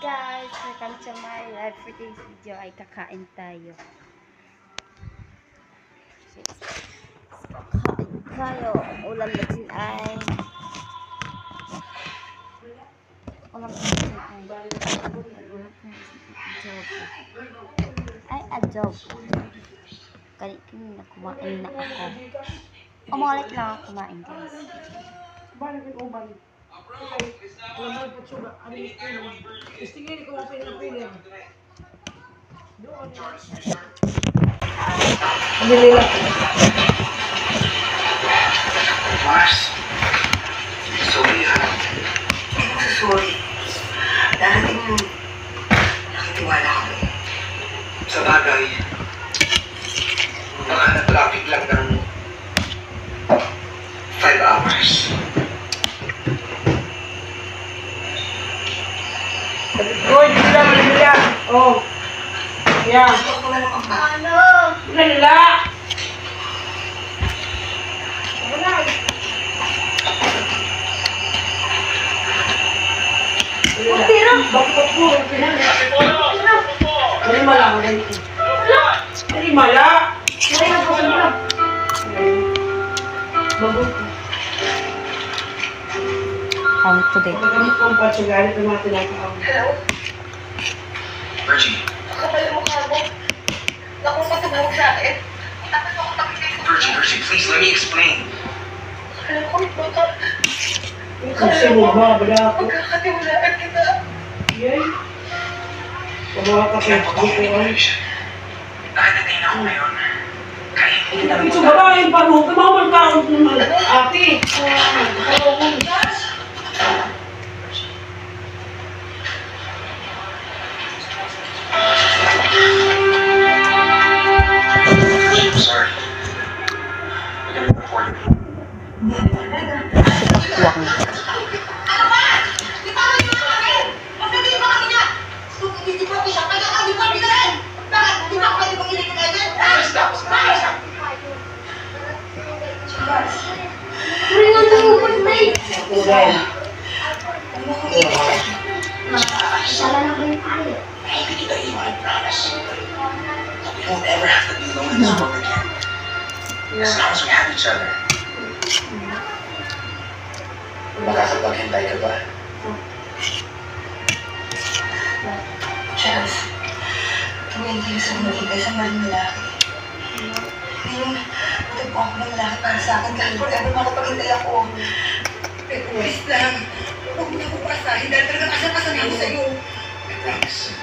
Guys, welcome to my live. For today's video ay kakain tayo. Kakain tayo. Ang ulam natin ay adobo. Kanina na kumain na ako. Umulit lang ako kumain, guys. Mars, sorry ha. Sorry. Dahil nakitiwala kami. Sa bagay, baka na-traffic lang ng 5 hours. Good, bilang nila. Oh. Yeah. Ano? Nila. Wala. Tira. Bakit po? Dali mala. Dali mala. How today? Hello? Virgie. Kapal mo ka mo. Naku, patubog sa akin. Tapos ako takit Virgie, please let me explain. Alam ko, baka Kasi mo ba? Bala ako. magkakatiwalaan kita. Yay. Pagawa ka Kaya sa po ako manipulation. Nakatatain ako ngayon. Kaya hindi namin Ito babae pa mo. Kumaman ka ang ate. I'm sorry. We're gonna report it. Ano ba? Di ba kami mga kami? Pagdating di ba kami niya? Hindi pa siya. Kaya di ba kami na rin? Bakit? Di ba kami pag iligin na yan? Stop. Bring on the woman, mate! Hindi kita iwan, I promise. But we won't ever have to be alone in this world again. As long as we have each other. Makakapaghintay ka ba? Chance, tumingin sa maghintay sa maling lalaki. Ngayon, matagpo ako ng lalaki para sa akin kahit forever makapaghintay ako. Pero please lang, huwag mo na ako pasahin dahil talaga kasang-kasan ako sa'yo. I promise.